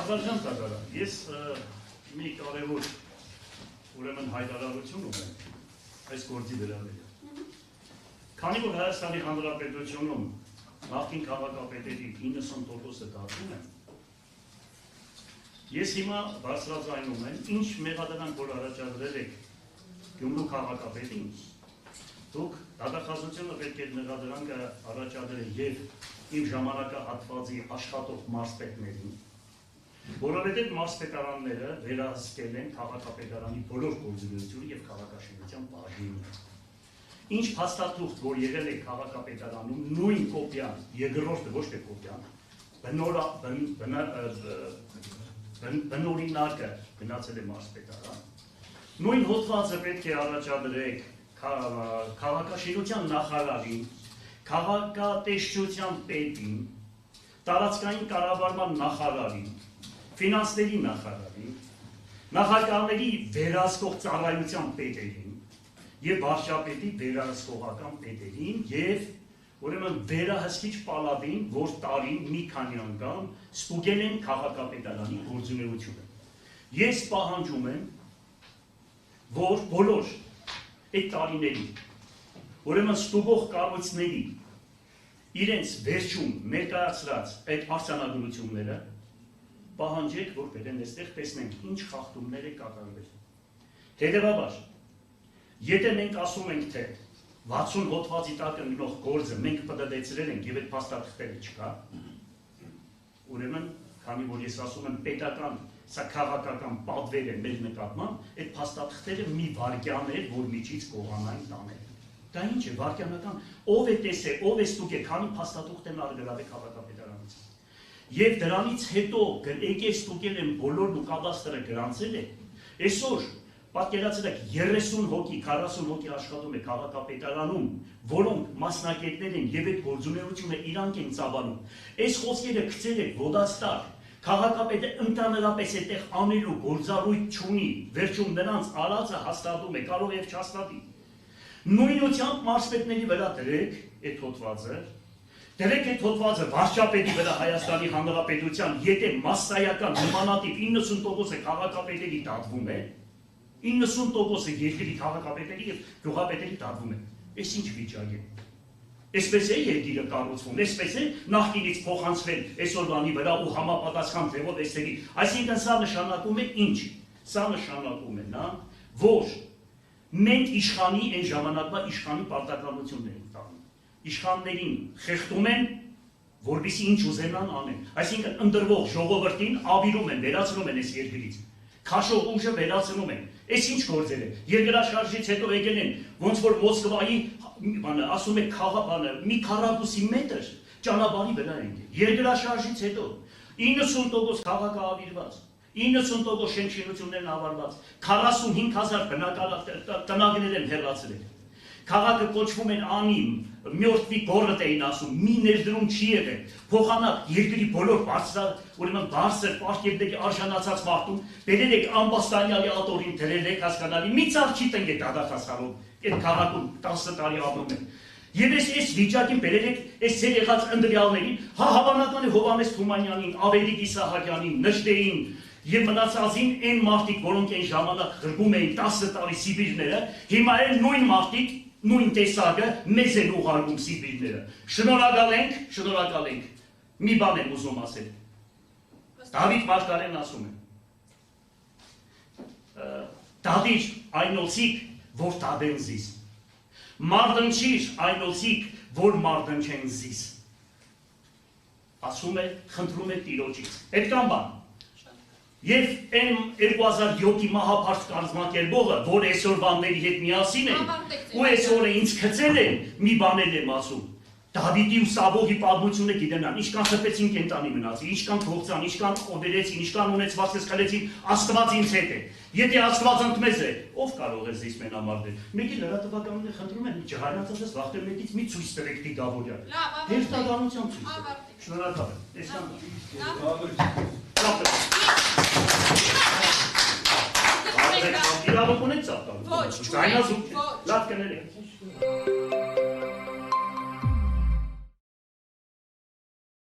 Աղբարժան տակարան, ես մի կարևոր ուրեմն հայտարարություն ունեմ այս գործի վերաբերյալ։ Քանի որ Հայաստանի Հանրապետությունում նախկին քաղաքապետերի 90%-ը դառնում են, ես հիմա բարձրաձայնում եմ, ինչ մեղադրանք որ առաջադրել եք Գյումրու քաղաքապետին, դուք դատախազությունը պետք է մեղադրանքը առաջադրել եւ իմ ժամանակահատվածի աշխատող մարզպետներին, որովհետև մարզպետարանները վերահսկել են քաղաքապետարանի բոլոր գործունեությունը եւ քաղաքաշինության բաժինը։ Ինչ փաստաթուղթ որ եղել է քաղաքապետարանում, նույն կոպիան, երկրորդը ոչ թե կոպիան, բնօրինակը գնացել է մարզպետարան, նույն հոդվածը պետք է առաջադրեք քաղաքաշինության նախարարին, քաղաքատեսչության պետին, տարածքային կառավարման նախարարին, ֆինանսների նախարարին, նախագահների վերահսկող ծառայության պետերին եւ վարչապետի վերահսկողական պետերին եւ ուրեմն վերահսկիչ պալատին, որ տարին մի քանի անգամ ստուգել են քաղաքապետարանի գործունեությունը։ Ես պահանջում եմ, որ բոլոր այդ տարիների ուրեմն ստուգող կառույցների իրենց վերջում ներկայացրած այդ արձանագրությունները պահանջեք, որ բերեն այստեղ տեսնենք ինչ խախտումներ է կատարվել։ Հետևաբար, եթե մենք ասում ենք, թե 60 հոդվածի տակ ընկնող գործը մենք պտտեցրել ենք եւ այդ փաստաթղթերը չկա, ուրեմն, քանի որ ես ասում եմ պետական, սա քաղաքական պատվեր է մեր նկատմամբ, այդ փաստաթղթերը մի վարկյան է, որ միջից կողանային տանել։ Դա ինչ է, վարկյանական, ով է տեսել, ով է ստուգել, քանի փաստաթուղթ են արգելվել քաղաքապետարանից։ Եվ դրանից հետո եկել ստուգել են բոլորն ու կադաստրը գրանցել է, այսօր պատկերացրեք 30 հոգի, 40 հոգի աշխատում է քաղաքապետարանում, որոնք մասնակիցներ են եւ այդ գործունեությունը իրանք են ծավալում։ Այս խոսքերը գցել եք ոդաստար, քաղաքապետը ընդհանրապես այդտեղ անելու գործառույթ չունի, վերջում նրանց արածը հաստատում է, կարող է չհաստատի։ Նույնությամբ մարզպետների վրա դրեք այդ հոդվածը, դրեք այդ հոդվածը վարչապետի վրա Հայաստանի Հանրապետության, եթե մասսայական նմանատիպ 90%-ը քաղաքապետերի դատվում է, 90%-ը երկրի քաղաքապետերի եւ գյուղապետերի դատվում է։ Այս ինչ վիճակ է։ Այսպես է երկիրը կառուցվում, այսպես է նախկինից փոխանցվել այսօրվանի վրա ու համապատասխան ձևով էստերի։ Այսինքն սա նշանակում է ինչ։ Սա նշանակում է նա, որ մենք իշխանի այն ժամանակվա իշխանի պարտականություններ ենք տանում։ Իշխաններին խեղդում են, որպեսզի ինչ ուզենան անեն։ Այսինքն ընդրվող ժողովրդին ավիրում են, վերացնում են այս երկրից։ Քաշող ուժը վերացնում են։ Այս ինչ գործեր է։ Երկրաշարժից հետո եկել են, ոնց որ Մոսկվայի ասում է մի քառակուսի մետր ճանապարհի վրա են։ Երկրաշարժից հետո 90% քաղաքավիրված, 90% շենքերություններն ավարված, 45,000 տնագներ են հեռացրել։ Քաղաքը կոչվում են անիմ, մյորթվի գորդ էին ասում, մի ներդրում չի եղել, փոխանակ երկրի բոլոր ուրեմն բարձր պարգևների արժանացած մարդուն, բերել եք ամբաստանյալի ատորին դրել եք հասկանալի, մի ծաղ չի տնկեք դադարացալով, այդ քաղաքում 10 տարի ապրում են։ Եվ այս վիճակին բերել եք այս ձեր եղած ընտրյալներին, հավանական է Հովհաննես Թումանյանին, Ավետիք Իսահակյանին, Նժդեին եւ մնացածին այն մարդիկ, որոնք այն ժամանակ ղրբում էին 10 տարի Սիբիրները, հիմա էլ նույն մարդիկ նույն տեսակը մեզ են ուղարկում Սիբիրները։ Շնորհակալ ենք, մի բան եմ ուզում ասել։ Դավիթ Մարգարեն ասում է. Դադիր այնոցիկ, որ դադեն զիս։ Մարդնչիր այնոցիկ, որ մարդնչեն զիս։ Ասում է, խնդրում է Տիրոջից։ Այդքան բան։ Եվ այն 2007-ի մահապարտ կազմակերպողը, որ այսօր բանների հետ միասին են, ու այսօր ինձ գցել են, մի բանել եմ ասում, Դավիթի ու Սավողի պատմությունը գիտենան, ինչքան խփեցին կենտանի մնացի, ինչքան փողցան, ինչքան օդերեցին, ինչքան ունեցվածքս քալեցին, Աստված ինձ հետ է։ Եթե Աստված ընդմեզ է, ով կարող է զիս մենամարտել։ Մեկի լրատվականները խնդրում են, ջահայնացած վախտեր մեկից մի ցույց տվեք Տիգավորյան։ Հերթականությամբ ցույց տվեք։ Շնորհակալ եմ։ Տեսան։ Իրավունք ունեք ծաղկալու։ Ոչ, չունեք։ Լավ կներեք։